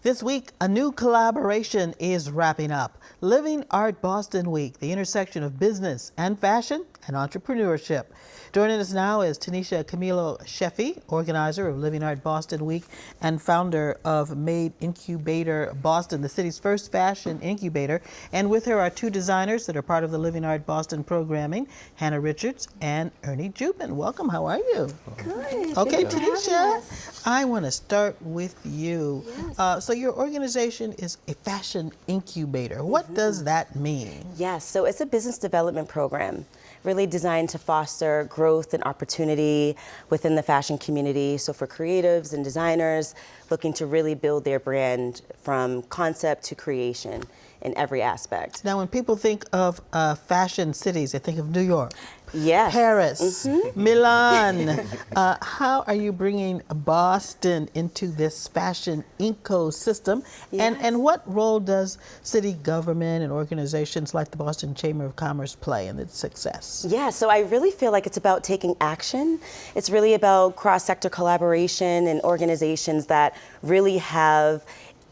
This week, a new collaboration is wrapping up. Living Art Boston Week, the intersection of business and fashion and entrepreneurship. Joining us now is Tanisha Camilo Sheffy, organizer of Living Art Boston Week and founder of Made Incubator Boston, the city's first fashion incubator. And with her are two designers that are part of the Living Art Boston programming, Hannah Richards and Ernie Jubin. Welcome, how are you? Good. Okay, Tanisha, I want to start with you. Yes. So your organization is a fashion incubator. What does that mean? Yes, so it's a business development program really designed to foster growth and opportunity within the fashion community. So for creatives and designers looking to really build their brand from concept to creation in every aspect. Now, when people think of fashion cities, they think of New York. Yes. Paris, Milan. How are you bringing Boston into this fashion ecosystem? Yes. And what role does city government and organizations like the Boston Chamber of Commerce play in its success? Yeah, so I really feel like it's about taking action. It's really about cross-sector collaboration and organizations that really have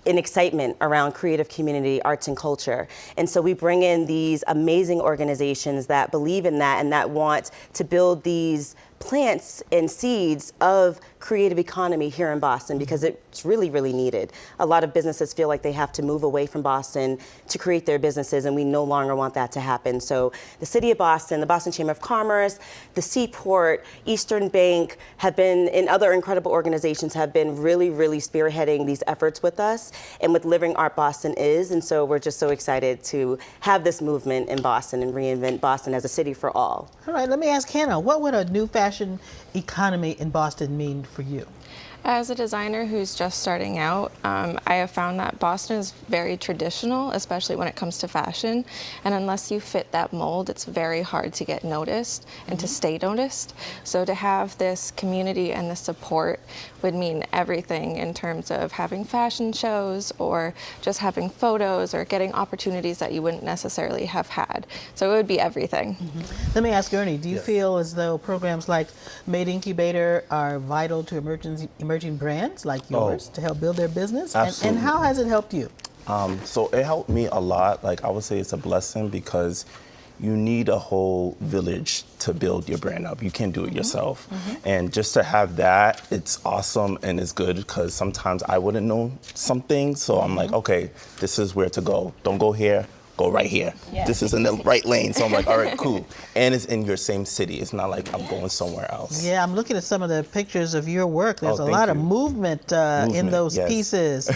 an excitement around creative community, arts and culture. And so we bring in these amazing organizations that believe in that and that want to build these plants and seeds of creative economy here in Boston because it's really, really needed. A lot of businesses feel like they have to move away from Boston to create their businesses, and we no longer want that to happen. So the City of Boston, the Boston Chamber of Commerce, the Seaport, Eastern Bank have been, and other incredible organizations have been really, really spearheading these efforts with us and with Living Art Boston is. And so we're just so excited to have this movement in Boston and reinvent Boston as a city for all. All right, let me ask Hannah, what would a new fashion economy in Boston mean for you? As a designer who's just starting out, I have found that Boston is very traditional, especially when it comes to fashion. And unless you fit that mold, it's very hard to get noticed and to stay noticed. So to have this community and the support would mean everything in terms of having fashion shows or just having photos or getting opportunities that you wouldn't necessarily have had. So it would be everything. Let me ask Ernie, do you feel as though programs like Made Incubator are vital to emerging brands like yours to help build their business? And how has it helped you? So it helped me a lot. Like, I would say it's a blessing because you need a whole village to build your brand up. You can't do it yourself. And just to have that, it's awesome and it's good because sometimes I wouldn't know something. So I'm like, okay, this is where to go. Don't go here. Go right here. Yes. This is in the right lane. So I'm like, all right, cool. And it's in your same city. It's not like I'm going somewhere else. Yeah, I'm looking at some of the pictures of your work. There's a lot of movement in those pieces.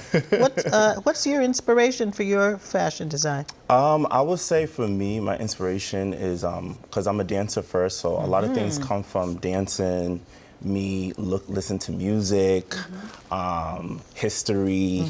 What's your inspiration for your fashion design? I would say for me, my inspiration is, because I'm a dancer first, so a lot of things come from dancing, me listen to music, history,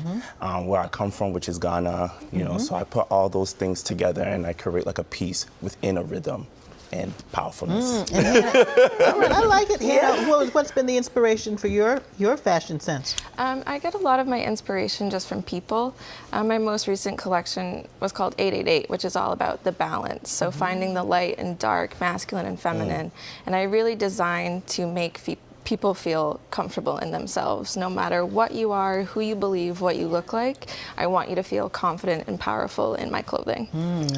where I come from, which is Ghana, you know, so I put all those things together and I create like a piece within a rhythm and powerfulness. I like it. Hannah, what's been the inspiration for your fashion sense? I get a lot of my inspiration just from people. My most recent collection was called 888, which is all about the balance. So finding the light and dark, masculine and feminine. And I really designed to make people feel comfortable in themselves. No matter what you are, who you believe, what you look like, I want you to feel confident and powerful in my clothing.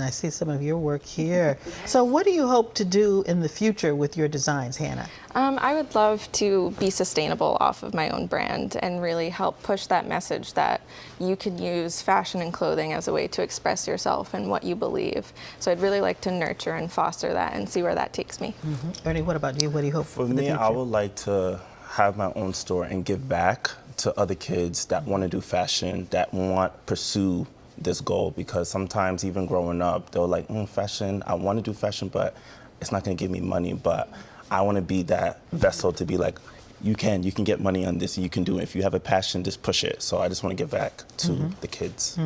I see some of your work here. So what do you hope to do in the future with your designs, Hannah? I would love to be sustainable off of my own brand and really help push that message that you can use fashion and clothing as a way to express yourself and what you believe. So I'd really like to nurture and foster that and see where that takes me. Ernie, what about you? What do you hope for the future? For me, I would like to have my own store and give back to other kids that want to do fashion, that pursue this goal, because sometimes even growing up, they're like, fashion, I want to do fashion, but it's not going to give me money. But I want to be that vessel to be like, you can get money on this, you can do it. If you have a passion, just push it. So I just want to give back to the kids.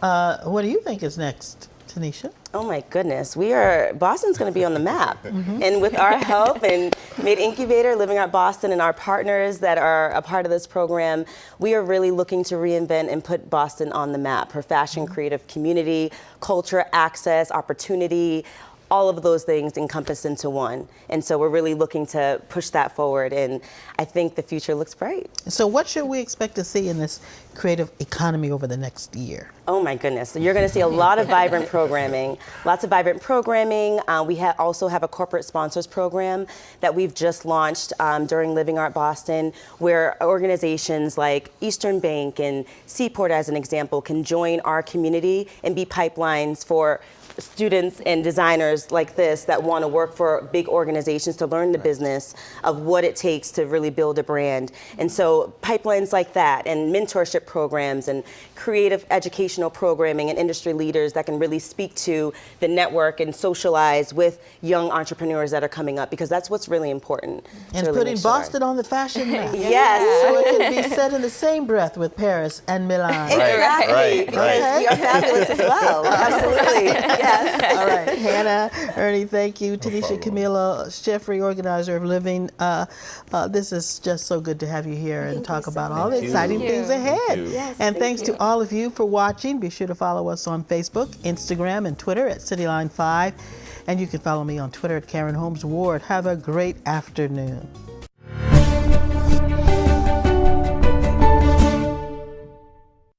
What do you think is next, Tanisha? Oh my goodness, Boston's going to be on the map. And with our help and Made Incubator, Living Art Boston, and our partners that are a part of this program, we are really looking to reinvent and put Boston on the map for fashion, creative community, culture, access, opportunity, all of those things encompassed into one. And so we're really looking to push that forward, and I think the future looks bright. So what should we expect to see in this creative economy over the next year? Oh my goodness. So you're going to see a lot of vibrant programming, lots of vibrant programming. We also have a corporate sponsors program that we've just launched during Living Art Boston, where organizations like Eastern Bank and Seaport, as an example, can join our community and be pipelines for students and designers like this that want to work for big organizations to learn the business of what it takes to really build a brand. And so pipelines like that and mentorship programs and creative educational programming and industry leaders that can really speak to the network and socialize with young entrepreneurs that are coming up, because that's what's really important. And really putting make sure. Boston on the fashion map. Yes. So it can be said in the same breath with Paris and Milan. Exactly. right. Because we are fabulous as well. Absolutely. Yes. All right, Hannah, Ernie, thank you. Tanisha problem. Camilo Sheffrey, organizer of Living. This is just so good to have you here and talk about all the Thank you. exciting Thank things you. ahead. Thank you. Yes, And thank thanks you. to all of you for watching. Be sure to follow us on Facebook, Instagram, and Twitter at CityLine5. And you can follow me on Twitter at Karen Holmes Ward. Have a great afternoon.